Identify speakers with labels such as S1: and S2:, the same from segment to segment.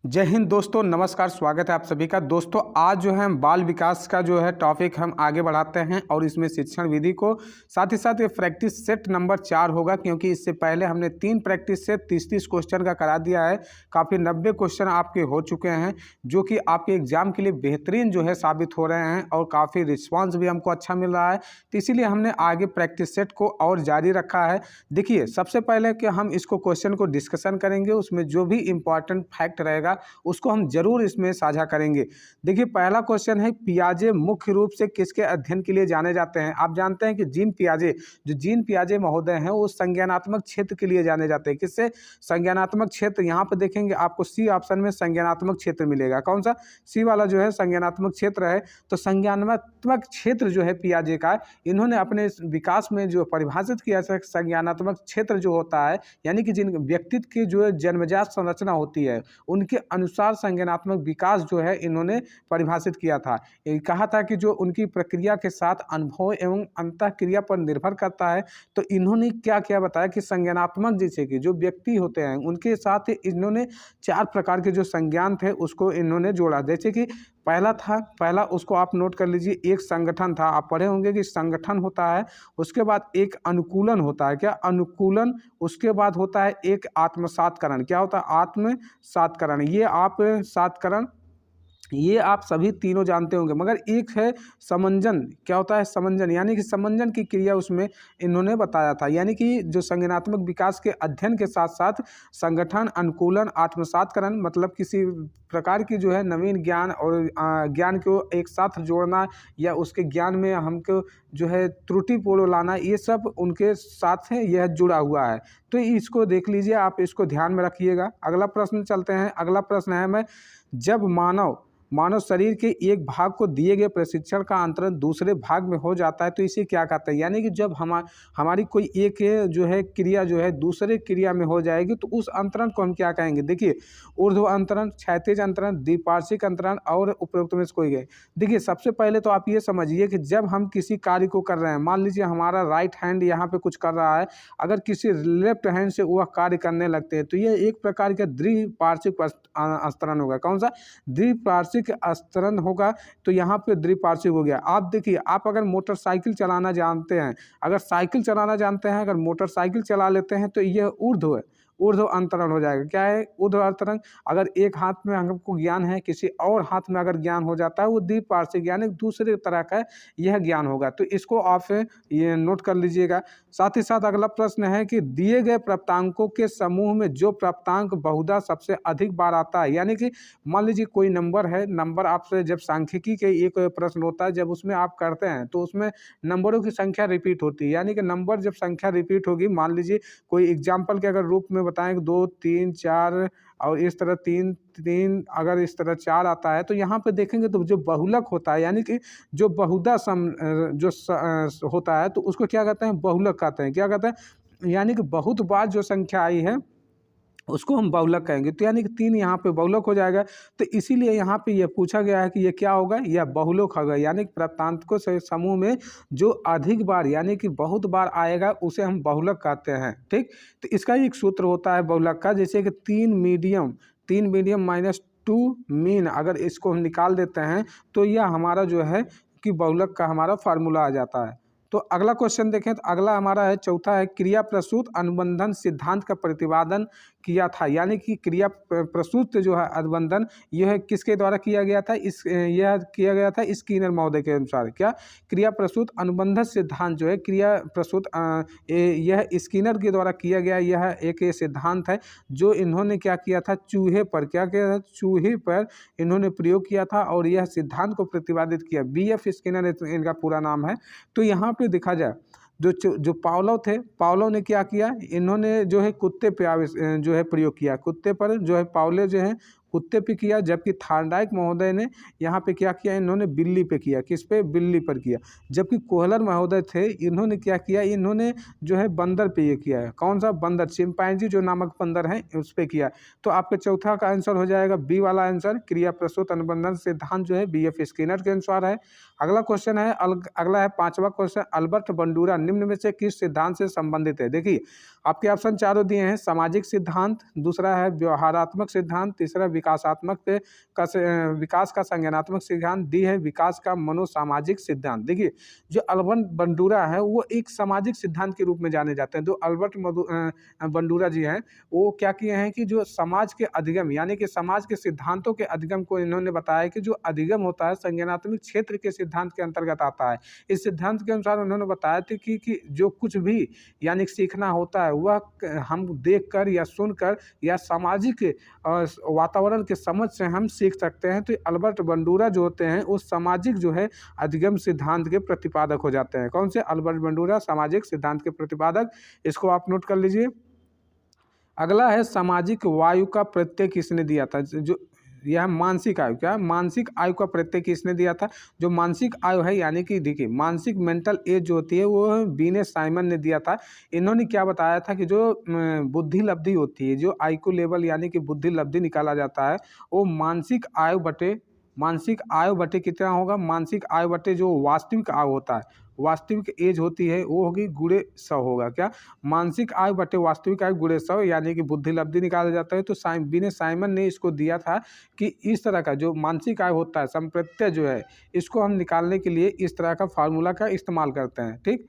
S1: जय हिंद दोस्तों, नमस्कार। स्वागत है आप सभी का। दोस्तों आज जो है हम बाल विकास का जो है टॉपिक हम आगे बढ़ाते हैं और इसमें शिक्षण विधि को साथ ही साथ ये प्रैक्टिस सेट नंबर 4 होगा, क्योंकि इससे पहले हमने 3 प्रैक्टिस सेट 30-30 क्वेश्चन का करा दिया है। काफ़ी 90 क्वेश्चन आपके हो चुके हैं, जो कि आपके एग्जाम के लिए बेहतरीन जो है साबित हो रहे हैं और काफ़ी रिस्पॉन्स भी हमको अच्छा मिल रहा है। तो इसीलिए हमने आगे प्रैक्टिस सेट को और जारी रखा है। देखिए, सबसे पहले कि हम इसको क्वेश्चन को डिस्कशन करेंगे, उसमें जो भी इंपॉर्टेंट फैक्ट रहेगा उसको हम जरूर इसमें साझा करेंगे। देखिए, पहला क्वेश्चन है, पियाजे मुख्य रूप से किसके अध्ययन के लिए जाने जाते हैं? आप जानते हैं कि जीन पियाजे, जो जीन पियाजे महोदय हैं, वो संज्ञानात्मक क्षेत्र के लिए जाने जाते हैं। किससे? संज्ञानात्मक क्षेत्र। यहाँ पे देखेंगे आपको सी ऑप्शन में संज्ञानात्मक क्षेत्र मिलेगा। कौन सा? सी वाला जो है संज्ञानात्मक क्षेत्र है। तो संज्ञानात्मक क्षेत्र जो है पियाजे का, इन्होंने अपने विकास में जो परिभाषित किया है, संज्ञानात्मक क्षेत्र जो होता है, यानी कि जिन व्यक्तित्व की जो जन्मजात संरचना होती है उनके अनुसार संज्ञानात्मक विकास जो है इन्होंने परिभाषित किया था। ये कहा था कि जो उनकी प्रक्रिया के साथ अनुभव एवं अंतःक्रिया पर निर्भर करता है। तो इन्होंने क्या क्या बताया कि संज्ञानात्मक जैसे कि जो व्यक्ति होते हैं उनके साथ इन्होंने 4 प्रकार के जो संज्ञान थे उसको इन्होंने जोड़ा। जैसे कि पहला उसको आप नोट कर लीजिए, एक संगठन था। आप पढ़े होंगे कि संगठन होता है, उसके बाद एक अनुकूलन होता है। क्या? अनुकूलन। उसके बाद होता है एक आत्मसात्करण। क्या होता है? आत्मसात्करण। ये आप सभी तीनों जानते होंगे, मगर एक है समंजन। क्या होता है? समंजन, यानी कि समंजन की क्रिया उसमें इन्होंने बताया था। यानी कि जो संज्ञानात्मक विकास के अध्ययन के साथ साथ संगठन, अनुकूलन, आत्मसात्करण, मतलब किसी प्रकार की जो है नवीन ज्ञान और ज्ञान को एक साथ जोड़ना या उसके ज्ञान में हमको जो है त्रुटिपूर्ण लाना, ये सब उनके साथ है, यह जुड़ा हुआ है। तो इसको देख लीजिए, आप इसको ध्यान में रखिएगा। अगला प्रश्न चलते हैं। अगला प्रश्न है, जब मानव शरीर के एक भाग को दिए गए प्रशिक्षण का अंतरण दूसरे भाग में हो जाता है तो इसे क्या कहते हैं? यानी कि जब हमारी कोई एक जो है क्रिया जो है दूसरे क्रिया में हो जाएगी तो उस अंतरण को हम क्या कहेंगे? देखिए, ऊर्ध्व अंतरण, क्षैतिज अंतरण, द्विपार्श्विक अंतरण और उपरोक्त में से कोई है। देखिए, सबसे पहले तो आप ये समझिए कि जब हम किसी कार्य को कर रहे हैं, मान लीजिए हमारा राइट हैंड यहाँ पे कुछ कर रहा है, अगर किसी लेफ्ट हैंड से वह कार्य करने लगते हैं तो यह एक प्रकार का द्विपार्श्विक अंतरण होगा। कौन सा? द्विपार्श्विक अंतरण होगा। तो यहाँ पे द्विपार्श्विक हो गया। आप देखिए, आप अगर मोटरसाइकिल चलाना जानते हैं, अगर मोटरसाइकिल चला लेते हैं तो यह ऊर्ध्व अंतरण हो जाएगा। क्या है? ऊर्ध्व अंतरण। अगर एक हाथ में हमको ज्ञान है, किसी और हाथ में अगर ज्ञान हो जाता है, वो द्विपार्श्विक यानी दूसरे तरह का यह ज्ञान होगा। तो इसको आप ये नोट कर लीजिएगा। साथ ही साथ अगला प्रश्न है कि दिए गए प्राप्तांकों के समूह में जो प्राप्तांक बहुधा सबसे अधिक बार आता है, यानी कि मान लीजिए कोई नंबर है, नंबर आपसे जब सांख्यिकी के एक प्रश्न होता है, जब उसमें आप करते हैं तो उसमें नंबरों की संख्या रिपीट होती है। यानी कि नंबर जब संख्या रिपीट होगी, मान लीजिए कोई एग्जाम्पल के अगर रूप में बताएं, 2, 3, 4 और इस तरह 3, 3, अगर इस तरह 4 आता है तो यहाँ पे देखेंगे तो जो बहुलक होता है, यानी कि जो बहुधा होता है तो उसको क्या कहते हैं? बहुलक कहते हैं। क्या कहते हैं? यानी कि बहुत बार जो संख्या आई है उसको हम बहुलक कहेंगे। तो यानी कि 3 यहाँ पे बहुलक हो जाएगा। तो इसीलिए यहाँ पे ये पूछा गया है कि ये क्या होगा? यह बहुलक होगा। यानी कि प्राप्तांकों से समूह में जो अधिक बार यानी कि बहुत बार आएगा उसे हम बहुलक कहते हैं। ठीक, तो इसका एक सूत्र होता है बहुलक का, जैसे कि 3 मीडियम माइनस 2 मीन, अगर इसको हम निकाल देते हैं तो यह हमारा जो है कि बहुलक का हमारा फार्मूला आ जाता है। तो अगला क्वेश्चन देखें, तो अगला हमारा है, चौथा है, क्रिया प्रसूत अनुबंधन सिद्धांत का प्रतिपादन किया था। यानी कि क्रिया प्रसूत जो है अनुबंधन, यह किसके द्वारा किया गया था? यह किया गया था स्किनर महोदय के अनुसार। क्या? क्रिया प्रसूत अनुबंधन सिद्धांत जो है क्रिया प्रसूत यह स्किनर के द्वारा किया गया। यह एक सिद्धांत है जो इन्होंने क्या किया था? चूहे पर क्या किया था? चूहे पर इन्होंने प्रयोग किया था और यह सिद्धांत को प्रतिपादित किया। BF स्किनर इनका पूरा नाम है। तो यहाँ पे देखा जाए, जो पावलोव थे, पावलोव ने क्या किया? इन्होंने जो है कुत्ते पे जो है प्रयोग किया। कुत्ते पर जो है पावलोव जो है कुत्ते पे किया, जबकि थार्नडाइक महोदय ने यहाँ पे क्या किया? इन्होंने बिल्ली पे किया। किस पे? बिल्ली पर किया। जबकि कोहलर महोदय थे, इन्होंने क्या किया? इन्होंने जो है बंदर पे ये किया है। कौन सा? बंदर, चिंपैंजी जो नामक बंदर है उस पे किया। तो आपके चौथा का आंसर हो जाएगा बी वाला आंसर। क्रिया प्रसूत अनुबंधन सिद्धांत जो है BF स्किनर के अनुसार है। अगला क्वेश्चन है, अगला है 5वां क्वेश्चन, अल्बर्ट बंडूरा निम्न में से किस सिद्धांत से संबंधित है? देखिए, आपके ऑप्शन चारों दिए हैं। सामाजिक सिद्धांत, दूसरा है व्यवहारात्मक सिद्धांत, तीसरा विकास का संज्ञानात्मक सिद्धांत, डी है विकास का मनोसामाजिक सिद्धांत। देखिए जो अल्बर्ट बंडूरा है वो एक सामाजिक सिद्धांत के रूप में जाने जाते हैं। जो बंडूरा जी हैं वो क्या किए हैं कि जो समाज के अधिगम यानी कि समाज के सिद्धांतों के अधिगम को इन्होंने बताया कि जो अधिगम होता है संज्ञानात्मक क्षेत्र के सिद्धांत के अंतर्गत आता है। इस सिद्धांत के अनुसार उन्होंने बताया था कि जो कुछ भी यानी सीखना होता है वह हम देखकर या सुनकर या सामाजिक वातावरण के समझ से हम सीख सकते हैं। तो अल्बर्ट बंडूरा जो होते हैं वो सामाजिक जो है अधिगम सिद्धांत के प्रतिपादक हो जाते हैं। कौन से? अल्बर्ट बंडूरा सामाजिक सिद्धांत के प्रतिपादक। इसको आप नोट कर लीजिए। अगला है सामाजिक वायु का प्रत्यय किसने दिया था? जो यह मानसिक आयु, क्या मानसिक आयु का प्रत्यय किसने दिया था? जो मानसिक आयु है यानी कि देखिए मानसिक मेंटल एज जो होती है वो बीने साइमन ने दिया था। इन्होंने क्या बताया था कि जो बुद्धि लब्धि होती है, जो आईक्यू लेवल यानी कि बुद्धि लब्धि निकाला जाता है वो मानसिक आयु बटे कितना होगा? मानसिक आयु बटे जो वास्तविक आयु होता है, वास्तविक एज होती है वो होगी गुणे 100 होगा। क्या? मानसिक आयु बटे वास्तविक आयु गुणे 100 यानी कि बुद्धि लब्धि निकाला जाता है। तो बीने साइमन ने इसको दिया था कि इस तरह का जो मानसिक आयु होता है संप्रत्यय जो है इसको हम निकालने के लिए इस तरह का फार्मूला का इस्तेमाल करते हैं। ठीक,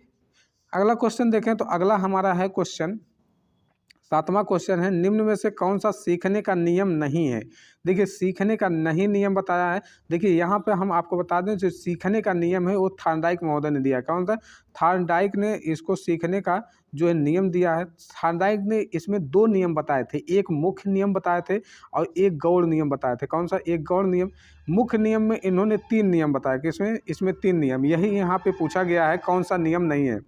S1: अगला क्वेश्चन देखें तो अगला हमारा है क्वेश्चन 7वां क्वेश्चन है निम्न में से कौन सा सीखने का नियम नहीं है? देखिए सीखने का नहीं नियम बताया है। देखिए यहाँ पे हम आपको बता दें जो सीखने का नियम है वो थॉर्नडाइक महोदय ने दिया। कौन सा? थॉर्नडाइक ने इसको सीखने का जो है नियम दिया है। थॉर्नडाइक ने इसमें 2 नियम बताए थे, एक मुख्य नियम बताए थे और एक गौड़ नियम बताए थे। कौन सा? एक गौड़ नियम। मुख्य नियम में इन्होंने 3 नियम बताए। किसमें? इसमें 3 नियम। यही यहाँ पे पूछा गया है कौन सा नियम नहीं है।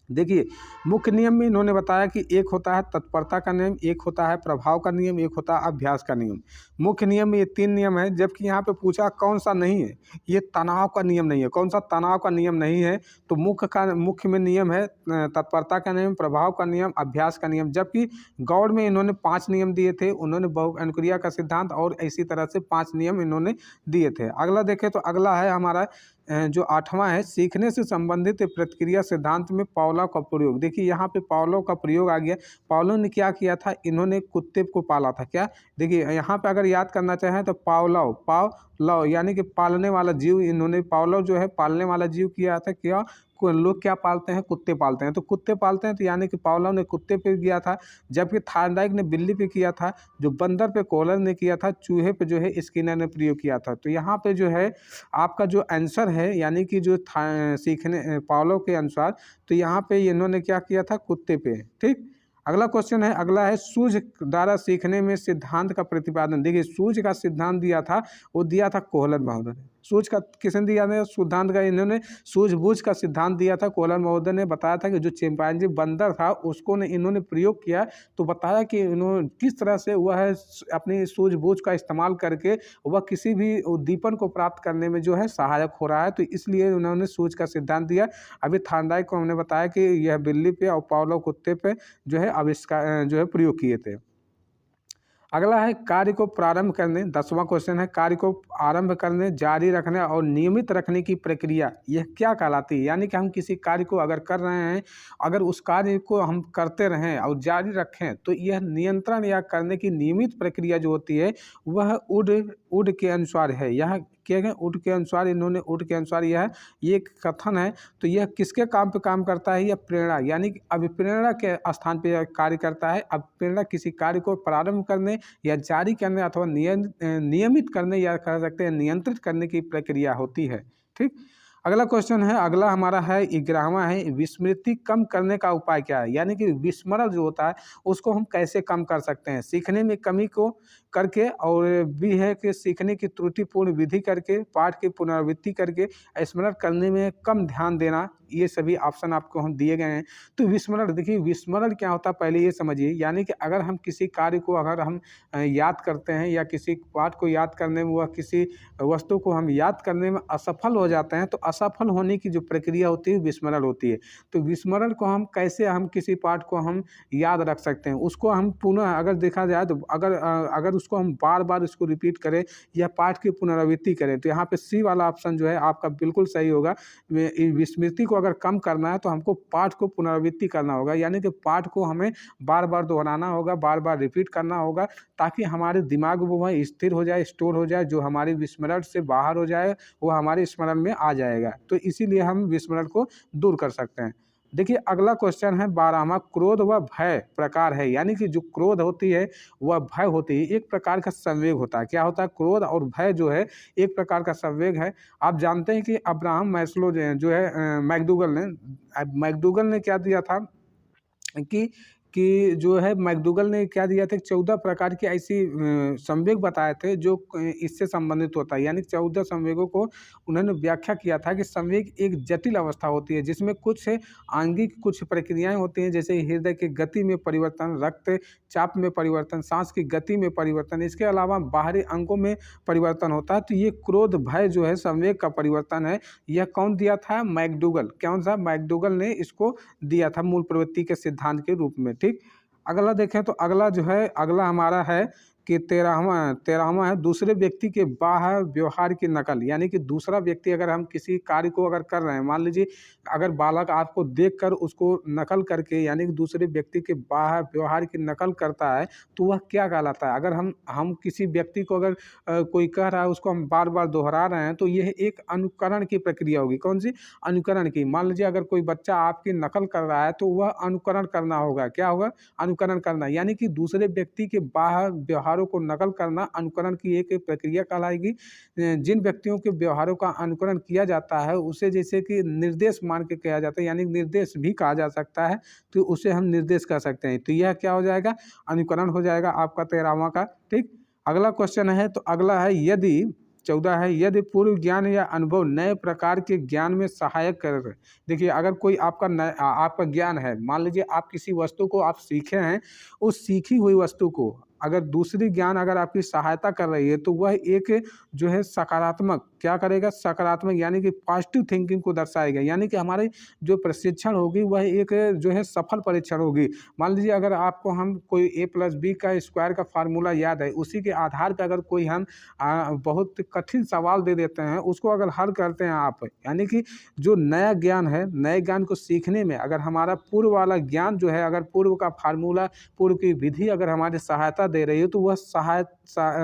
S1: देखिए मुख्य नियम में इन्होंने बताया कि एक होता है तत्परता का नियम, एक होता है प्रभाव का नियम, एक होता है अभ्यास का नियम। मुख्य नियम में ये 3 नियम है। जबकि यहाँ पे पूछा कौन सा नहीं है, ये तनाव का नियम नहीं है। कौन सा? तनाव का नियम नहीं है। तो मुख्य में नियम है तत्परता का नियम, प्रभाव का नियम, अभ्यास का नियम। जबकि गौड़ में इन्होंने 5 नियम दिए थे। उन्होंने बहु अनुक्रिया का सिद्धांत और इसी तरह से 5 नियम इन्होंने दिए थे। अगला देखें तो अगला है हमारा जो 8वां है सीखने से संबंधित प्रतिक्रिया सिद्धांत में पावलोव का प्रयोग। देखिए यहाँ पे पावलोव का प्रयोग आ गया। पावलोव ने क्या किया था? इन्होंने कुत्ते को पाला था। क्या? देखिए यहाँ पे अगर याद करना चाहें तो पावलोव यानी कि पालने वाला जीव, इन्होंने पावलोव जो है पालने वाला जीव किया था। क्या लोग क्या पालते हैं? कुत्ते पालते हैं। तो कुत्ते पालते हैं तो यानी कि पावलोव ने कुत्ते पे किया था। जबकि थॉर्नडाइक ने बिल्ली पे किया था। जो बंदर पे कोहलर ने किया था। चूहे पे जो है स्किनर ने प्रयोग किया था। तो यहाँ पे जो है आपका जो आंसर है यानी कि जो सीखने पावलोव के अनुसार तो यहाँ पे इन्होंने क्या किया था? कुत्ते पे। ठीक, अगला क्वेश्चन है, अगला है सूझ द्वारा सीखने में सिद्धांत का प्रतिपादन। देखिए सूझ का सिद्धांत दिया था वो दिया था कोहलर महोदय ने। सूझ का किसने दिया था? सिद्धांत का इन्होंने सूझबूझ का सिद्धांत दिया था। कोहलर महोदय ने बताया था कि जो चिंपैंजी बंदर था उसको इन्होंने प्रयोग किया तो बताया कि इन्होंने किस तरह से वह अपनी सूझबूझ का इस्तेमाल करके वह किसी भी उद्दीपन को प्राप्त करने में जो है सहायक हो रहा है। तो इसलिए उन्होंने सूझ का सिद्धांत दिया। अभी थॉर्नडाइक को हमने बताया कि यह बिल्ली पे और पावलोव कुत्ते पे जो है आविष्कार जो है प्रयोग किए थे। अगला है कार्य को प्रारंभ करने। 10वां क्वेश्चन है कार्य को आरंभ करने, जारी रखने और नियमित रखने की प्रक्रिया यह क्या कहलाती है? यानी कि हम किसी कार्य को अगर कर रहे हैं, अगर उस कार्य को हम करते रहें और जारी रखें तो यह नियंत्रण या करने की नियमित प्रक्रिया जो होती है वह उड के अनुसार है। यह किए गए उड के अनुसार, इन्होंने उड के अनुसार यह ये कथन है। तो यह किसके काम पे काम करता है? यह प्रेरणा यानी कि अभिप्रेरणा के स्थान पे यह कार्य करता है। अभिप्रेरणा किसी कार्य को प्रारंभ करने या जारी करने अथवा नियमित करने या कह सकते हैं नियंत्रित करने की प्रक्रिया होती है। ठीक, अगला क्वेश्चन है, अगला हमारा है 11वां है विस्मृति कम करने का उपाय क्या है? यानी कि विस्मरण जो होता है उसको हम कैसे कम कर सकते हैं? सीखने में कमी को करके और भी है कि सीखने की त्रुटिपूर्ण विधि करके, पाठ की पुनरावृत्ति करके, स्मरण करने में कम ध्यान देना, ये सभी ऑप्शन आपको हम दिए गए हैं। तो विस्मरण, देखिए विस्मरण क्या होता है पहले ये समझिए। यानी कि अगर हम किसी कार्य को अगर हम याद करते हैं या किसी पाठ को याद करने में, वह किसी वस्तु को हम याद करने में असफल हो जाते हैं तो असफल होने की जो प्रक्रिया होती है विस्मरण होती है। तो विस्मरण को हम कैसे, हम किसी पाठ को हम याद रख सकते हैं, उसको हम पुनः अगर देखा जाए तो अगर उसको हम बार बार उसको रिपीट करें या पाठ की पुनरावृत्ति करें तो यहाँ पे सी वाला ऑप्शन जो है आपका बिल्कुल सही होगा। विस्मृति को अगर कम करना है तो हमको पाठ को पुनरावृत्ति करना होगा, यानी कि पाठ को हमें बार बार दोहराना होगा, बार बार रिपीट करना होगा, ताकि हमारे दिमाग में वह स्थिर हो जाए, स्टोर हो जाए, जो हमारे विस्मरण से बाहर हो जाए वो हमारे स्मरण में आ जाएगा। तो इसीलिए हम विस्मरण को दूर कर सकते हैं। देखिए अगला क्वेश्चन है 12वां, क्रोध व भय प्रकार है, यानी कि जो क्रोध होती है वह भय होती है, एक प्रकार का संवेग होता है। क्या होता है? क्रोध और भय जो है एक प्रकार का संवेग है। आप जानते हैं कि अब्राहम मैस्लो जो है मैकडूगल ने क्या दिया था कि जो है मैकडूगल ने क्या दिया था, 14 प्रकार की ऐसी संवेग बताए थे जो इससे संबंधित होता है, यानी 14 संवेगों को उन्होंने व्याख्या किया था कि संवेग एक जटिल अवस्था होती है जिसमें कुछ आंगिक कुछ प्रक्रियाएं होती हैं, जैसे हृदय की गति में परिवर्तन, रक्तचाप में परिवर्तन, सांस की गति में परिवर्तन, इसके अलावा बाहरी अंगों में परिवर्तन होता है। तो ये क्रोध भय जो है संवेग का परिवर्तन है। यह कौन दिया था? मैकडूगल। कौन सा? मैकडूगल ने इसको दिया था मूल प्रवृत्ति के सिद्धांत के रूप में। ठीक, अगला देखें तो अगला जो है, अगला हमारा है कि 13वां है दूसरे व्यक्ति के बाह्य व्यवहार की नकल, यानी कि दूसरा व्यक्ति अगर हम किसी कार्य को अगर कर रहे हैं, मान लीजिए अगर बालक आपको देखकर उसको नकल करके, यानी कि दूसरे व्यक्ति के बाह्य व्यवहार की नकल करता है, तो वह क्या कहलाता है? अगर हम किसी व्यक्ति को अगर कोई कह रहा है उसको हम बार बार दोहरा रहे हैं, तो यह एक अनुकरण की प्रक्रिया होगी। कौन सी? अनुकरण की। मान लीजिए अगर कोई बच्चा आपकी नकल कर रहा है तो वह अनुकरण करना होगा। क्या होगा? अनुकरण करना, यानी कि दूसरे व्यक्ति के बाह्य व्यवहारों को नकल करना अनुकरण की एक प्रक्रिया कहलाएगी। जिन व्यक्तियों के व्यवहारों का अनुकरण किया जाता है उसे जैसे कि निर्देश मान के किया जाता है, यानी निर्देश भी कहा जा सकता है, तो उसे हम निर्देश कह सकते हैं। तो यह क्या हो जाएगा? अनुकरण हो जाएगा आपका 13वां का। ठीक, अगला क्वेश्चन है, तो अगला है यदि 14 है, यदि पूर्व ज्ञान या अनुभव नए प्रकार के ज्ञान में सहायक कर। देखिए अगर कोई आपका ज्ञान है, मान लीजिए आप किसी वस्तु को आप सीखे हैं, उस सीखी हुई वस्तु को अगर दूसरी ज्ञान अगर आपकी सहायता कर रही है तो वह एक जो है सकारात्मक क्या करेगा? सकारात्मक, यानी कि पॉजिटिव थिंकिंग को दर्शाएगा, यानी कि हमारी जो प्रशिक्षण होगी वह एक जो है सफल परीक्षण होगी। मान लीजिए अगर आपको हम कोई a+b का स्क्वायर का फार्मूला याद है, उसी के आधार पर अगर कोई हम बहुत कठिन सवाल दे देते हैं, उसको अगर हल करते हैं आप, यानी कि जो नया ज्ञान है, नए ज्ञान को सीखने में अगर हमारा पूर्व वाला ज्ञान जो है, अगर पूर्व का फार्मूला, पूर्व की विधि अगर हमारी सहायता दे रही है, तो वह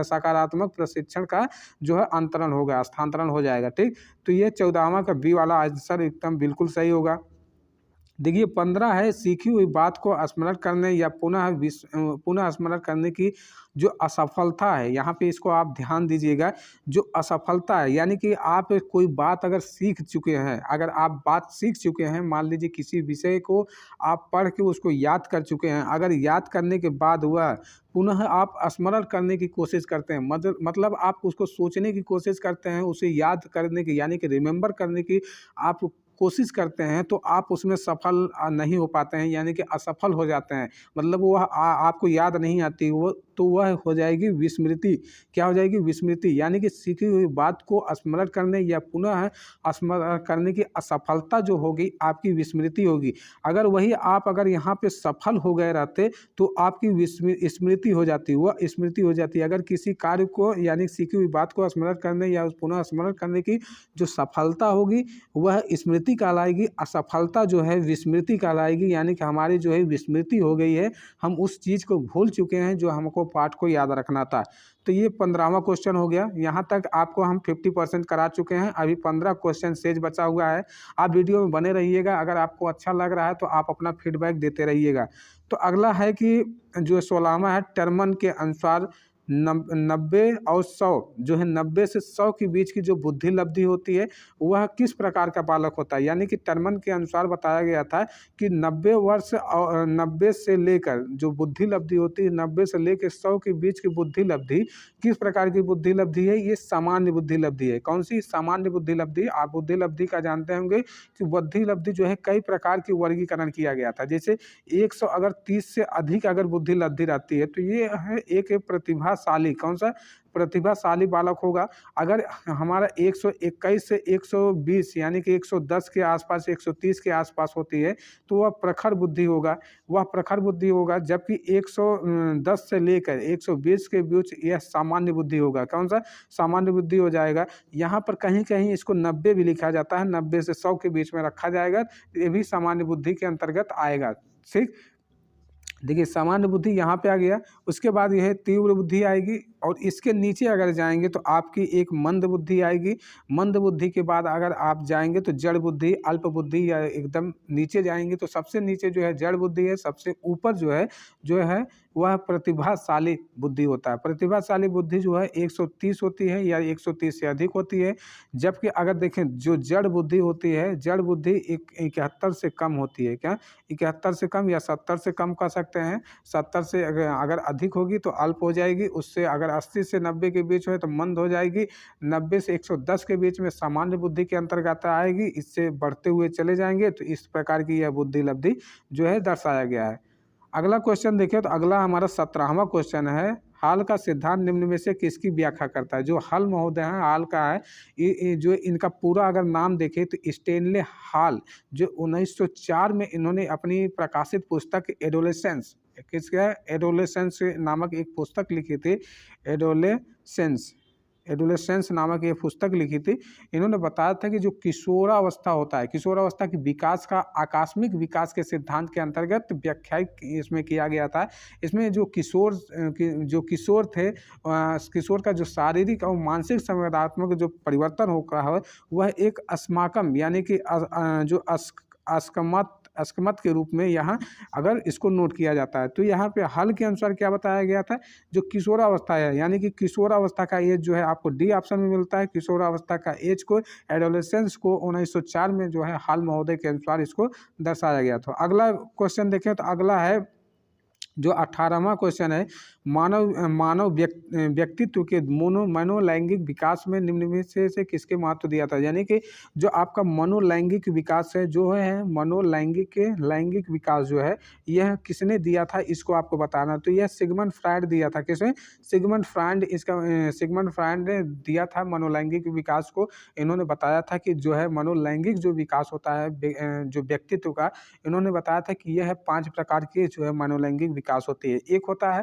S1: सकारात्मक प्रशिक्षण का जो है अंतरण होगा, स्थानांतरण हो जाएगा। ठीक, तो ये 14वां का बी वाला आंसर एकदम बिल्कुल सही होगा। देखिए 15 है सीखी हुई बात को स्मरण करने या पुनः स्मरण करने की जो असफलता है, यहाँ पे इसको आप ध्यान दीजिएगा। जो असफलता है, यानी कि आप कोई बात अगर सीख चुके हैं, अगर आप बात सीख चुके हैं, मान लीजिए किसी विषय को आप पढ़ के उसको याद कर चुके हैं, अगर याद करने के बाद वह पुनः आप स्मरण करने की कोशिश करते हैं, मतलब आप उसको सोचने की कोशिश करते हैं, उसे याद करने की, यानी कि रिमेंबर करने की आप कोशिश करते हैं, तो आप उसमें सफल नहीं हो पाते हैं, यानी कि असफल हो जाते हैं, मतलब वह आपको याद नहीं आती, वो तो वह हो जाएगी विस्मृति। क्या हो जाएगी? विस्मृति, यानी कि सीखी हुई बात को स्मरण करने या पुनः स्मरण करने की असफलता जो होगी आपकी विस्मृति होगी। अगर वही आप अगर यहाँ पे सफल हो गए रहते तो आपकी स्मृति हो जाती, वह स्मृति हो जाती। अगर किसी कार्य को यानी सीखी हुई बात को स्मरण करने या पुनः स्मरण करने की जो सफलता होगी वह स्मृति कहलाएगी, असफलता जो है विस्मृति कहलाएगी, यानी कि हमारी जो है विस्मृति हो गई है, हम उस चीज़ को भूल चुके हैं जो हमको पाठ को याद रखना था। तो ये 15वां क्वेश्चन हो गया। यहाँ तक आपको हम 50% करा चुके हैं, अभी 15 क्वेश्चन शेष बचा हुआ है। आप वीडियो में बने रहिएगा, अगर आपको अच्छा लग रहा है तो आप अपना फीडबैक देते रहिएगा। तो अगला है कि जो 16वां है, टर्मन के अनुसार 90 और 100 जो है 90 से 100 के बीच की जो बुद्धि लब्धि होती है वह किस प्रकार का बालक होता है, यानी कि टर्मन के अनुसार बताया गया था कि 90 वर्ष और 90 से लेकर जो बुद्धि लब्धि होती है 90 से लेकर 100 के बीच की बुद्धि लब्धि किस प्रकार की बुद्धि लब्धि है? ये सामान्य बुद्धि लब्धि है। कौन सी? सामान्य बुद्धि लब्धि। आप बुद्धि लब्धि का जानते होंगे कि बुद्धि लब्धि जो है कई प्रकार की वर्गीकरण किया गया था, जैसे 100 अगर 30 से अधिक अगर बुद्धि लब्धि रहती है तो ये है एक प्रतिभा प्रतिभाशाली, कौन सा प्रतिभाशाली बालक होगा। अगर हमारा 121 से 120 यानी कि 110 के आसपास 130 के आसपास होती है तो वह प्रखर बुद्धि होगा, वह प्रखर बुद्धि होगा। जबकि 110 से लेकर 120 के बीच यह सामान्य बुद्धि होगा, कौन सा सामान्य बुद्धि हो जाएगा। यहाँ पर कहीं कहीं इसको 90 भी लिखा जाता है, 90 से 100 के बीच में रखा जाएगा, ये भी सामान्य बुद्धि के अंतर्गत आएगा। ठीक, देखिए सामान्य बुद्धि यहाँ पे आ गया। उसके बाद यह तीव्र बुद्धि आएगी और इसके नीचे अगर जाएंगे तो आपकी एक मंद बुद्धि आएगी। मंद बुद्धि के बाद अगर आप जाएंगे तो जड़ बुद्धि, अल्प बुद्धि, या एकदम नीचे जाएंगे तो सबसे नीचे जो है जड़ बुद्धि है, सबसे ऊपर जो है वह प्रतिभाशाली बुद्धि होता है। प्रतिभाशाली बुद्धि जो है 130 होती है या 130 से अधिक होती है। जबकि अगर देखें जो जड़ बुद्धि होती है, जड़ बुद्धि 71 से कम होती है। क्या 71 से कम या 70 से कम कह सकते हैं। 70 से अगर अधिक होगी तो अल्प हो जाएगी, उससे अगर 80 से 90 के बीच में तो मंद हो जाएगी, 90 से 110 के बीच में सामान्य बुद्धि के अंतर्गत आएगी। इससे बढ़ते हुए चले जाएंगे तो इस प्रकार की यह बुद्धि लब्धि जो है दर्शाया गया है। अगला क्वेश्चन देखिए तो अगला हमारा 17वां क्वेश्चन है, हाल का सिद्धांत निम्न में से किसकी व्याख्या करता है। जो हल महोदय हैं, हाल का है, ये जो इनका पूरा अगर नाम देखें तो स्टेनले हाल, जो 1904 में इन्होंने अपनी प्रकाशित पुस्तक एडोलेसेंस, किसका एडोलेसेंस नामक एक पुस्तक लिखी थी। एडोलेसेंस नामक ये पुस्तक लिखी थी। इन्होंने बताया था कि जो किशोरावस्था होता है, किशोरावस्था की विकास का आकस्मिक विकास के सिद्धांत के अंतर्गत व्याख्या इसमें किया गया था। इसमें जो किशोर थे, किशोर का जो शारीरिक और मानसिक संवेदनात्मक जो परिवर्तन होता है वह एक अस्माकम यानी कि जो अस्कमत के रूप में यहाँ अगर इसको नोट किया जाता है तो यहाँ पे हल के अनुसार क्या बताया गया था, जो किशोरावस्था है यानी कि किशोरावस्था का एज जो है आपको डी ऑप्शन में मिलता है। किशोरावस्था का एज को, एडोलेसेंस को 1904 में जो है हाल महोदय के अनुसार इसको दर्शाया गया था। अगला क्वेश्चन देखें तो अगला है जो 18वां क्वेश्चन है, मानव व्यक्तित्व के मनोलैंगिक विकास में निम्न में से किसके महत्व दिया था। यानी कि जो आपका मनोलैंगिक विकास है, जो है लैंगिक विकास जो है यह किसने दिया था, इसको आपको बताना। तो यह सिगमंड फ्रायड दिया था। किसने? सिगमंड फ्रायड ने दिया था मनोलैंगिक विकास को। इन्होंने बताया था कि जो है मनोलैंगिक जो विकास होता है जो व्यक्तित्व का, इन्होंने बताया था कि यह 5 प्रकार के जो है मनोलैंगिक विकास होती है। एक होता है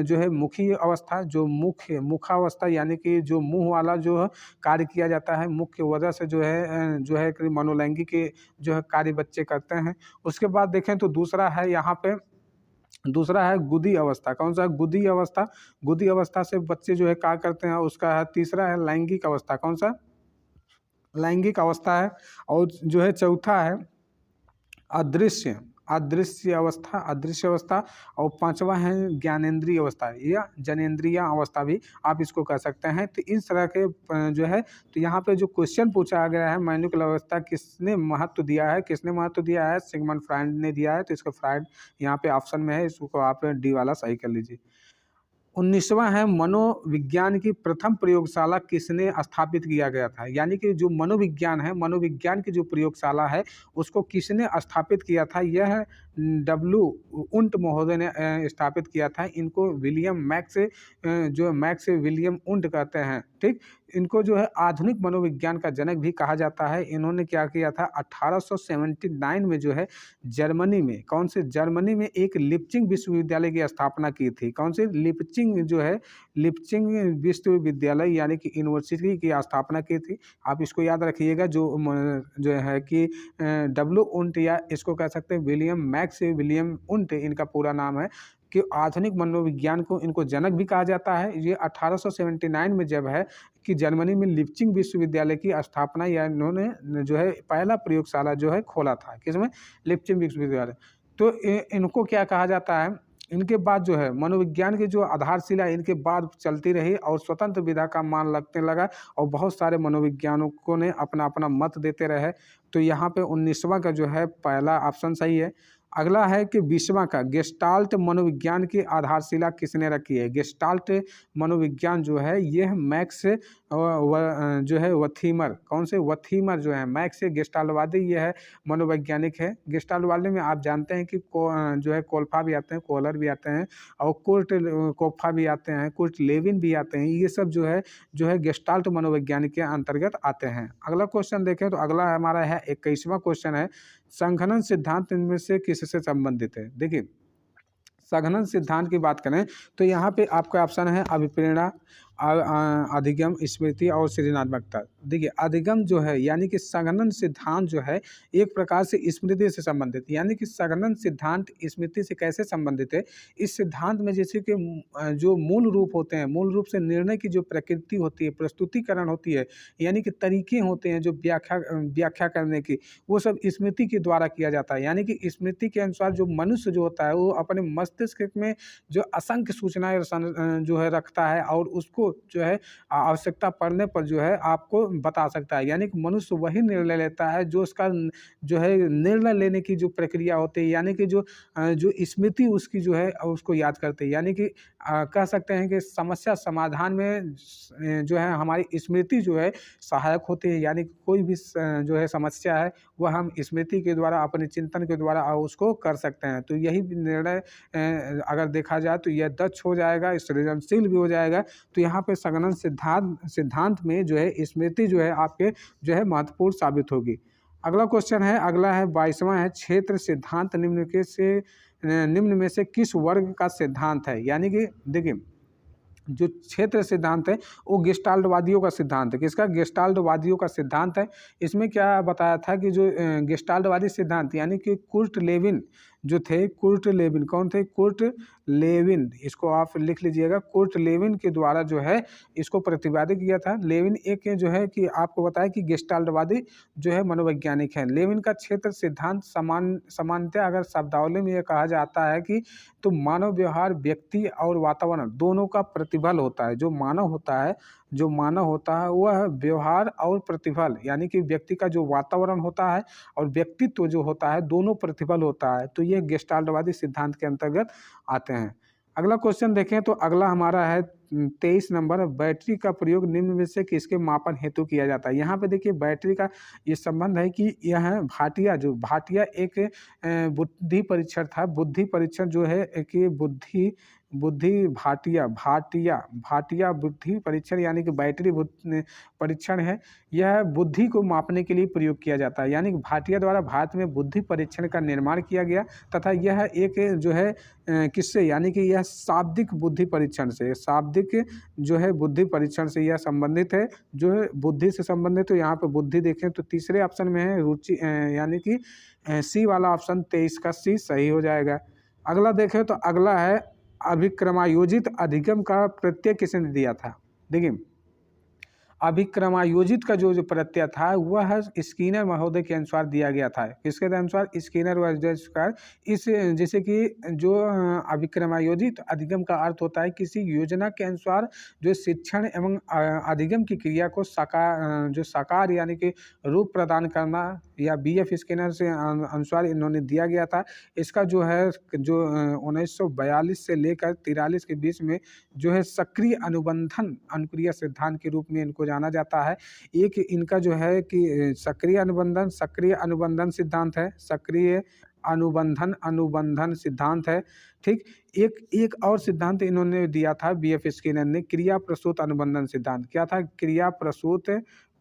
S1: जो है मुखी अवस्था, जो मुखावस्था यानी कि जो मुंह वाला जो कार्य किया जाता है, मुख्य वजह से जो है कि मनोलैंगिक जो है कार्य बच्चे करते हैं। उसके बाद देखें तो दूसरा है गुदी अवस्था। कौन सा? गुदी अवस्था। गुदी अवस्था से बच्चे जो है क्या करते हैं, उसका है। तीसरा है लैंगिक अवस्था। कौन सा? लैंगिक अवस्था है। और जो है चौथा है अदृश्य अवस्था। और 5वां है ज्ञानेंद्रिय अवस्था या जनेंद्रिय अवस्था भी आप इसको कह सकते हैं। तो इस तरह के जो है, तो यहाँ पे जो क्वेश्चन पूछा गया है मैनुअल अवस्था किसने महत्व दिया है, सिगमंड फ्रायड ने दिया है। तो इसका फ्रायड यहाँ पे ऑप्शन में है, इसको आप डी वाला सही कर लीजिए। 19वां है मनोविज्ञान की प्रथम प्रयोगशाला किसने स्थापित किया गया था। यानी कि जो मनोविज्ञान की जो प्रयोगशाला है उसको किसने स्थापित किया था, यह डब्ल्यू उंट महोदय ने स्थापित किया था। इनको मैक्स विलियम उंट कहते हैं। ठीक, इनको जो है आधुनिक मनोविज्ञान का जनक भी कहा जाता है। इन्होंने क्या किया था, 1879 में जो है जर्मनी में एक लिप्चिंग विश्वविद्यालय की स्थापना की थी। कौन सी? लिप्चिंग विश्वविद्यालय यानी कि यूनिवर्सिटी की स्थापना की थी। आप इसको याद रखिएगा। जो है कि डब्ल्यू उंट या इसको कह सकते हैं विलियम उंट, इनका पूरा नाम है, कि आधुनिक मनोविज्ञान को इनको जनक भी कहा जाता है। ये 1879 में जब है कि जर्मनी में लिप्चिंग विश्वविद्यालय की स्थापना या इन्होंने जो है पहला प्रयोगशाला जो है खोला था। किसमें? लिप्चिंग विश्वविद्यालय। तो इनको क्या कहा जाता है, इनके बाद जो है मनोविज्ञान की जो आधारशिला इनके बाद चलती रही और स्वतंत्र विधा का मान लगने लगा और बहुत सारे मनोविज्ञानिकों ने अपना अपना मत देते रहे। तो यहाँ पे 19वां का जो है पहला ऑप्शन सही है। अगला है कि 20वां का गेस्टाल्ट मनोविज्ञान की आधारशिला किसने रखी है। गेस्टाल्ट मनोविज्ञान जो है यह मैक्स जो है वथीमर, कौन से वथीमर जो है, मैक्स गेस्टाल्टवादी यह है मनोवैज्ञानिक है। गेस्टाल्टवादी में आप जानते हैं कि जो है कोल्फा भी आते हैं, कोहलर भी आते हैं और कुर्ट कोप्फा भी आते हैं, कुर्ट लेविन भी आते हैं। ये सब जो है गेस्टाल्ट मनोवैज्ञानिक के अंतर्गत आते हैं। अगला क्वेश्चन देखें तो अगला हमारा है 21वां क्वेश्चन है, संघनन सिद्धांत इनमें से किससे संबंधित है। देखिए संघनन सिद्धांत की बात करें तो यहाँ पे आपका ऑप्शन है अभिप्रेरणा, अधिगम, स्मृति और सृजनात्मकता। देखिए अधिगम जो है यानी कि संघनन सिद्धांत जो है एक प्रकार से स्मृति से संबंधित, यानी कि संघनन सिद्धांत स्मृति से कैसे संबंधित है। इस सिद्धांत में जैसे कि जो मूल रूप होते हैं, मूल रूप से निर्णय की जो प्रकृति होती है, प्रस्तुतिकरण होती है, यानी कि तरीके होते हैं जो व्याख्या करने की, वो सब स्मृति के द्वारा किया जाता है। यानी कि स्मृति के अनुसार जो मनुष्य जो होता है वो अपने मस्तिष्क में जो असंख्य सूचनाएं जो है रखता है और उसको जो है आवश्यकता पड़ने पर जो है आपको बता सकता है। यानी कि मनुष्य वही निर्णय लेता है जो उसका जो है निर्णय लेने की जो प्रक्रिया होती है, यानी कि जो स्मृति उसकी जो है उसको याद करते हैं। यानी कि कह सकते हैं कि समस्या समाधान में जो है हमारी स्मृति जो है सहायक होती है। यानी कि कोई भी जो है समस्या है वह हम स्मृति के द्वारा, अपने चिंतन के द्वारा उसको कर सकते हैं। तो यही निर्णय अगर देखा जाए तो यह दक्ष हो जाएगा, सृजनशील भी हो जाएगा। तो यहाँ पे संघनन सिद्धांत में जो है स्मृति जो है आपके जो है महत्वपूर्ण साबित होगी। अगला क्वेश्चन है, अगला है 22वां है, क्षेत्र सिद्धांत निम्न में से किस वर्ग का सिद्धांत है। यानी कि देखिए जो क्षेत्र सिद्धांत है वो गेस्टाल्टवादियों का सिद्धांत है। किसका? गेस्टाल्टवादियों का सिद्धांत है। इसमें क्या बताया था कि जो गेस्टाल्टवादी सिद्धांत यानी कि कुर्ट लेविन जो थे, कुर्ट लेविन कौन थे? कुर्ट लेविन, इसको आप लिख लीजिएगा। कुर्ट लेविन के द्वारा जो है इसको प्रतिपादित किया था। लेविन एक जो है कि आपको बताया कि गेस्टाल्टवादी जो है मनोवैज्ञानिक है। लेविन का क्षेत्र सिद्धांत सामान्यतः अगर शब्दावली में यह कहा जाता है कि तो मानव व्यवहार, व्यक्ति और वातावरण दोनों का प्रतिफल होता है। जो मानव होता है वह व्यवहार और प्रतिफल, यानी कि व्यक्ति का जो वातावरण होता है और व्यक्तित्व जो होता है दोनों प्रतिफल होता है। तो ये गेस्टाल्टवादी सिद्धांत के अंतर्गत आते हैं। अगला क्वेश्चन देखें तो अगला हमारा है 23 नंबर, बैटरी का प्रयोग निम्न में से किसके मापन हेतु किया जाता है। यहाँ पे देखिए बैटरी का ये संबंध है कि यह भाटिया एक बुद्धि परीक्षण था। बुद्धि परीक्षण जो है कि बुद्धि भाटिया बुद्धि परीक्षण यानी कि बैटरी परीक्षण है। यह बुद्धि को मापने के लिए प्रयोग किया जाता है। यानी कि भाटिया द्वारा भारत में बुद्धि परीक्षण का निर्माण किया गया तथा यह एक जो है किससे, यानी कि यह शाब्दिक बुद्धि परीक्षण से, शाब्दिक जो है बुद्धि परीक्षण से यह संबंधित है, जो है बुद्धि से संबंधित। तो यहाँ पे बुद्धि देखें तो तीसरे ऑप्शन में है रुचि, यानी कि सी वाला ऑप्शन 23 का सी सही हो जाएगा। अगला देखें तो अगला है अभिक्रमायोजित अधिगम का प्रत्यय किसने दिया था। देखिए अभिक्रमायोजित का जो प्रत्यय था वह स्किनर महोदय के अनुसार दिया गया था। किसके अनुसार? स्किनर अनुसार। इस जैसे कि जो अभिक्रमायोजित अधिगम का अर्थ होता है किसी योजना के अनुसार जो शिक्षण एवं अधिगम की क्रिया को साकार यानी कि रूप प्रदान करना, या BF स्किनर से अनुसार इन्होंने दिया गया था। इसका जो है जो 1942 से लेकर 43 के बीच में जो है सक्रिय अनुबंधन अनुक्रिया सिद्धांत के रूप में इनको जाना जाता है। एक इनका जो है कि सक्रिय अनुबंधन सिद्धांत है, सक्रिय अनुबंधन सिद्धांत है। ठीक, एक और सिद्धांत इन्होंने दिया था BF स्किनर ने, क्रिया प्रसूत अनुबंधन सिद्धांत। क्या था? क्रिया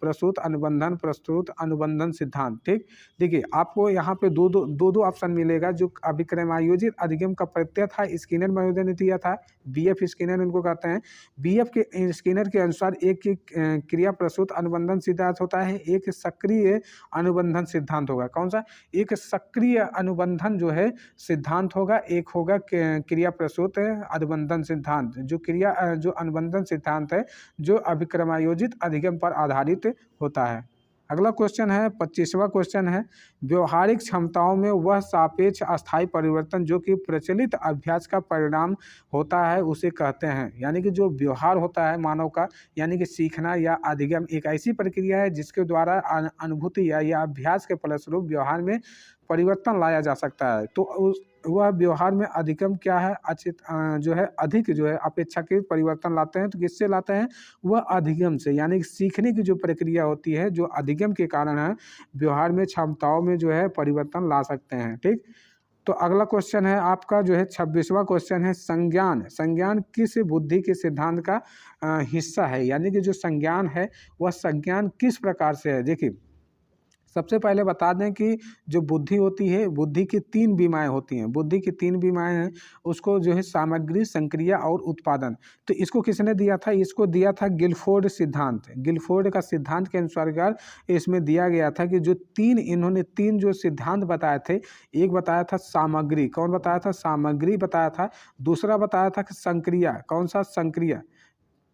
S1: प्रसूत अनुबंधन सिद्धांत। ठीक, देखिए आपको यहाँ पे दो ऑप्शन मिलेगा। जो अभिक्रमायोजित अधिगम का प्रत्यय था स्किनर महोदय ने दिया था, BF स्किनर इनको कहते हैं। BF के स्किनर के अनुसार एक क्रिया प्रसूत अनुबंधन सिद्धांत होता है, एक सक्रिय अनुबंधन सिद्धांत होगा। कौन सा? एक सक्रिय अनुबंधन जो है सिद्धांत होगा, एक होगा क्रिया प्रसूत अनुबंधन सिद्धांत। जो अनुबंधन सिद्धांत है जो अभिक्रमायोजित अधिगम पर आधारित होता है। अगला क्वेश्चन है 25वां क्वेश्चन है, व्यवहारिक क्षमताओं में वह सापेक्ष अस्थायी परिवर्तन जो कि प्रचलित अभ्यास का परिणाम होता है उसे कहते हैं। यानी कि जो व्यवहार होता है मानव का, यानी कि सीखना या अधिगम एक ऐसी प्रक्रिया है जिसके द्वारा अनुभूति या अभ्यास के फलस्वरूप व्यवहार में परिवर्तन लाया जा सकता है। तो उस वह व्यवहार में अधिगम क्या है, जो है अधिक जो है अपेक्षाकृत परिवर्तन लाते हैं। तो किससे लाते हैं, वह अधिगम से, यानी कि सीखने की जो प्रक्रिया होती है जो अधिगम के कारण है व्यवहार में क्षमताओं में जो है परिवर्तन ला सकते हैं। ठीक, तो अगला क्वेश्चन है आपका जो है 26वां क्वेश्चन है, संज्ञान। संज्ञान किस बुद्धि के सिद्धांत का हिस्सा है, यानी कि जो संज्ञान है वह संज्ञान किस प्रकार से है। देखिए, सबसे पहले बता दें कि जो बुद्धि होती है, बुद्धि की 3 बीमाएँ होती हैं। बुद्धि की 3 बीमाएँ हैं, उसको जो है सामग्री, संक्रिया और उत्पादन। तो इसको किसने दिया था, इसको दिया था गिलफोर्ड सिद्धांत। गिलफोर्ड का सिद्धांत के अनुसार इसमें दिया गया था कि जो 3 इन्होंने 3 जो सिद्धांत बताए थे, एक बताया था सामग्री, कौन बताया था, सामग्री बताया था। दूसरा बताया था कि संक्रिया, कौन सा, संक्रिया।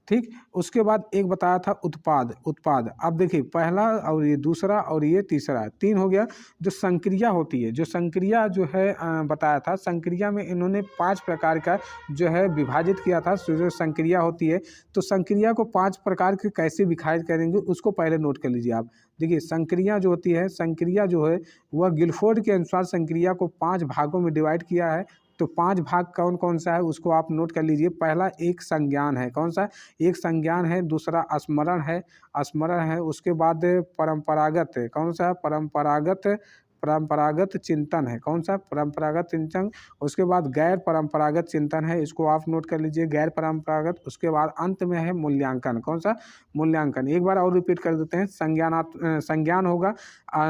S1: ठीक, उसके बाद एक बताया था उत्पाद, उत्पाद। अब देखिए, पहला और ये दूसरा और ये तीसरा, 3 हो गया। जो संक्रिया होती है, जो संक्रिया जो है बताया था, संक्रिया में इन्होंने 5 प्रकार का जो है विभाजित किया था। जो संक्रिया होती है, तो संक्रिया को 5 प्रकार के कैसे विभाजित करेंगे उसको पहले नोट कर लीजिए आप। देखिए, संक्रिया जो होती है, संक्रिया जो है वह गिलफोर्ड के अनुसार संक्रिया को 5 भागों में डिवाइड किया है। तो 5 भाग कौन कौन सा है उसको आप नोट कर लीजिए। पहला एक संज्ञान है, कौन सा, एक संज्ञान है। दूसरा स्मरण है, स्मरण है। उसके बाद परंपरागत है, कौन सा, परंपरागत, परंपरागत चिंतन है, कौन सा, परंपरागत चिंतन। उसके बाद गैर परंपरागत चिंतन है, इसको आप नोट कर लीजिए, गैर परंपरागत। उसके बाद अंत में है मूल्यांकन, कौन सा, मूल्यांकन। एक बार और रिपीट कर देते हैं, संज्ञान होगा,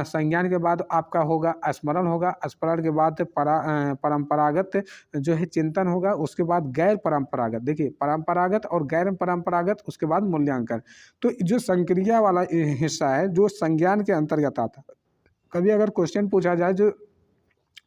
S1: संज्ञान के बाद आपका होगा स्मरण होगा, स्मरण के बाद परंपरागत जो है चिंतन होगा। उसके बाद गैर परंपरागत, देखिए परंपरागत और गैर परंपरागत, उसके बाद मूल्यांकन। तो जो संक्रिया वाला हिस्सा है जो संज्ञान के अंतर्गत आता है। कभी अगर क्वेश्चन पूछा जाए जो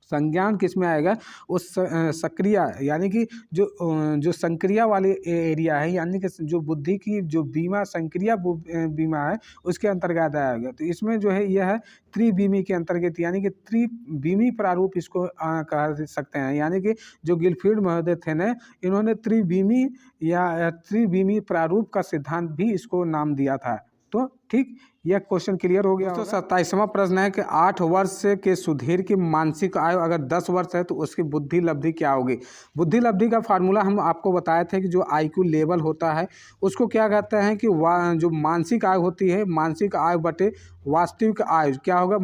S1: संज्ञान किस में आएगा, उस सक्रिया, यानी कि जो संक्रिया वाले एरिया है, यानी कि जो बुद्धि की जो बीमा, संक्रिया बीमा है उसके अंतर्गत आएगा। तो इसमें जो है यह है त्रिबीमी के अंतर्गत, यानी कि त्रिबीमी प्रारूप इसको कह सकते हैं। यानी कि जो गिलफोर्ड महोदय थे ना, इन्होंने त्रिबीमी या त्रिबीमी प्रारूप का सिद्धांत भी इसको नाम दिया था। तो ठीक, यह क्वेश्चन क्लियर हो गया। तो 27वां प्रश्न है कि 8 वर्ष के सुधीर की मानसिक आयु अगर 10 वर्ष है तो उसकी बुद्धि लब्धि क्या होगी। बुद्धि लब्धि का फार्मूला हम आपको बताए थे कि जो IQ लेवल होता है उसको क्या कहते हैं कि जो मानसिक आयु होती है, मानसिक आयु बटे वास्तविक आयु क्या होगा,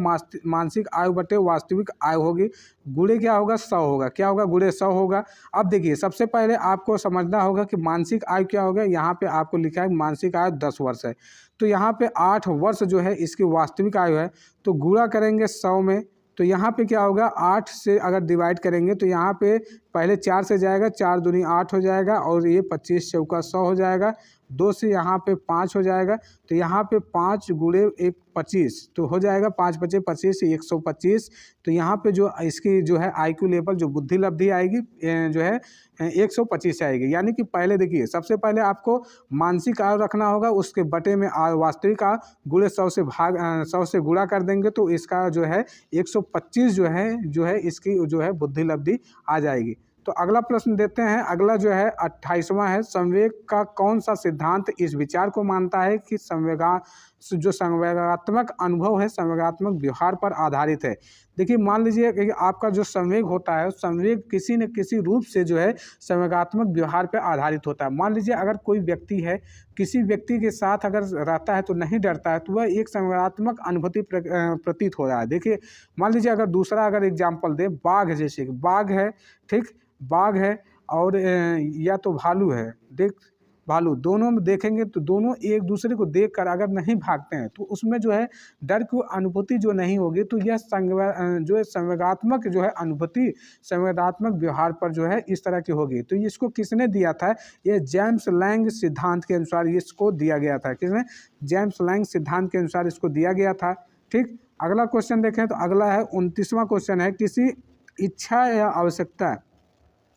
S1: मानसिक आयु बटे वास्तविक आयु होगी, गुणे क्या होगा, 100 होगा, क्या होगा, गुणे 100 होगा। अब देखिए, सबसे पहले आपको समझना होगा कि मानसिक आयु क्या होगा। यहाँ पे आपको लिखा है मानसिक आयु 10 वर्ष है, तो यहाँ पे 8 वर्ष जो है इसकी वास्तविक आयु है, तो गुणा करेंगे 100 में। तो यहाँ पे क्या होगा, 8 से अगर डिवाइड करेंगे तो यहाँ पे पहले 4 से जाएगा, 4 दूनी 8 हो जाएगा, और ये 25 चौका 100 हो जाएगा। 2 से यहाँ पे 5 हो जाएगा, तो यहाँ पे 5 गुणे 1 25, तो हो जाएगा 5 पचे 25, 125। तो यहाँ पे जो इसकी जो है IQ लेवल जो बुद्धि लब्धि आएगी जो है 125 आएगी। यानी कि पहले देखिए, सबसे पहले आपको मानसिक आयु रखना होगा, उसके बटे में वास्तविक आयु, गुणे 100 से 100 से गुणा कर देंगे तो इसका जो है 125 जो है इसकी जो है बुद्धि लब्धि आ जाएगी। तो अगला प्रश्न देते हैं। अगला जो है 28वां है, संवेग का कौन सा सिद्धांत इस विचार को मानता है कि संवेगात्मक अनुभव है संवेगात्मक व्यवहार पर आधारित है। देखिए, मान लीजिए कि आपका जो संवेग होता है, संवेग किसी न किसी रूप से जो है संवेगात्मक व्यवहार पर आधारित होता है। मान लीजिए अगर कोई व्यक्ति है, किसी व्यक्ति के साथ अगर रहता है तो नहीं डरता है, तो वह एक संवेगात्मक अनुभूति प्रतीत हो रहा है। देखिए, मान लीजिए अगर दूसरा अगर एग्जाम्पल दे, बाघ, जैसे बाघ है, ठीक, बाघ है और या तो भालू है, देख भालू, दोनों में देखेंगे तो दोनों एक दूसरे को देखकर अगर नहीं भागते हैं तो उसमें जो है डर की अनुभूति जो नहीं होगी, तो यह जो है संवेगात्मक जो है अनुभूति संवेगात्मक व्यवहार पर जो है इस तरह की होगी। तो इसको किसने दिया था, ये जेम्स लैंग सिद्धांत के अनुसार इसको दिया गया था। किसने, जेम्स लैंग सिद्धांत के अनुसार इसको दिया गया था। ठीक, अगला क्वेश्चन देखें तो अगला है 29वां क्वेश्चन है, किसी इच्छा या आवश्यकता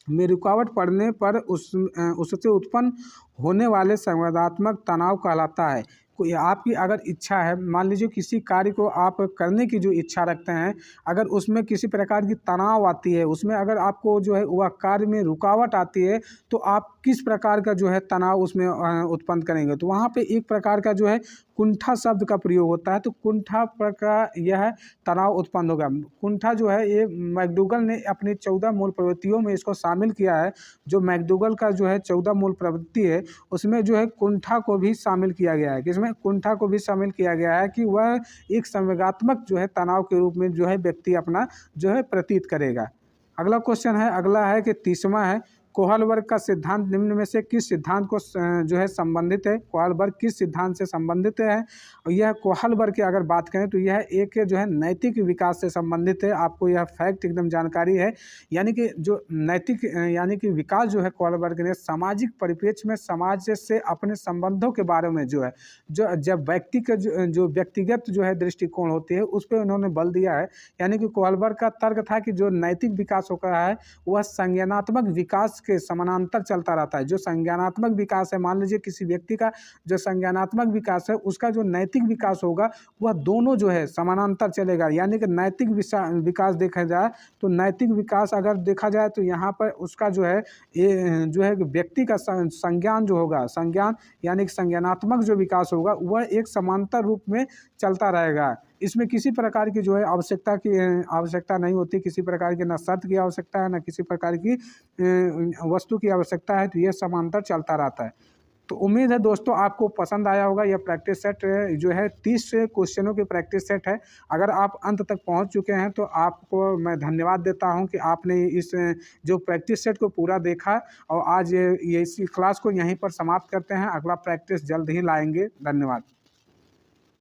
S1: में रुकावट पड़ने पर उससे उत्पन्न होने वाले संवेगात्मक तनाव कहलाता है। कोई आपकी अगर इच्छा है, मान लीजिए किसी कार्य को आप करने की जो इच्छा रखते हैं, अगर उसमें किसी प्रकार की तनाव आती है, उसमें अगर आपको जो है वह कार्य में रुकावट आती है, तो आप किस प्रकार का जो है तनाव उसमें उत्पन्न करेंगे। तो वहाँ पे एक प्रकार का जो है कुंठा शब्द का प्रयोग होता है। तो कुंठा प्रकार यह तनाव उत्पन्न होगा। कुंठा जो है ये मैकडूगल ने अपनी 14 मूल प्रवृत्तियों में इसको शामिल किया है। जो मैकडूगल का जो है 14 मूल प्रवृत्ति है, उसमें जो है कुंठा को भी शामिल किया गया है। किसमें? कुंठा को भी शामिल किया गया है कि वह एक संवेगात्मक जो है तनाव के रूप में जो है व्यक्ति अपना जो है प्रतीत करेगा। अगला क्वेश्चन है, अगला है कि 30वां है, कोहलबर्ग का सिद्धांत निम्न में से किस सिद्धांत को जो है संबंधित है। कोहलबर्ग किस सिद्धांत से संबंधित है? और यह कोहलबर्ग की अगर बात करें तो यह एक जो है नैतिक विकास से संबंधित है। आपको यह फैक्ट एकदम जानकारी है। यानी कि जो नैतिक यानी कि विकास जो है कोहलबर्ग ने सामाजिक परिप्रेक्ष्य में समाज से अपने संबंधों के बारे में जो है जो जब व्यक्ति का जो व्यक्तिगत जो है दृष्टिकोण होती है उस पर उन्होंने बल दिया है। यानी कि कोहलबर्ग का तर्क था कि जो नैतिक विकास हो रहा है वह संज्ञानात्मक विकास के समानांतर चलता रहता है। जो संज्ञानात्मक विकास है, मान लीजिए किसी व्यक्ति का जो संज्ञानात्मक विकास है उसका जो नैतिक विकास होगा वह दोनों जो है समानांतर चलेगा। यानी कि नैतिक विकास देखा जाए तो नैतिक विकास अगर देखा जाए तो यहाँ पर उसका जो है ये जो है व्यक्ति का संज्ञान जो होगा, संज्ञान यानी कि संज्ञानात्मक जो विकास होगा वह एक समांतर रूप में चलता रहेगा। इसमें किसी प्रकार की जो है आवश्यकता नहीं होती, किसी प्रकार की न शर्त की आवश्यकता है न किसी प्रकार की वस्तु की आवश्यकता है। तो यह समांतर चलता रहता है। तो उम्मीद है दोस्तों आपको पसंद आया होगा। यह प्रैक्टिस सेट जो है 30 क्वेश्चनों की प्रैक्टिस सेट है। अगर आप अंत तक पहुंच चुके हैं तो आपको मैं धन्यवाद देता हूं कि आपने इस जो प्रैक्टिस सेट को पूरा देखा। और आज ये इस क्लास को यहीं पर समाप्त करते हैं। अगला प्रैक्टिस जल्द ही लाएंगे। धन्यवाद।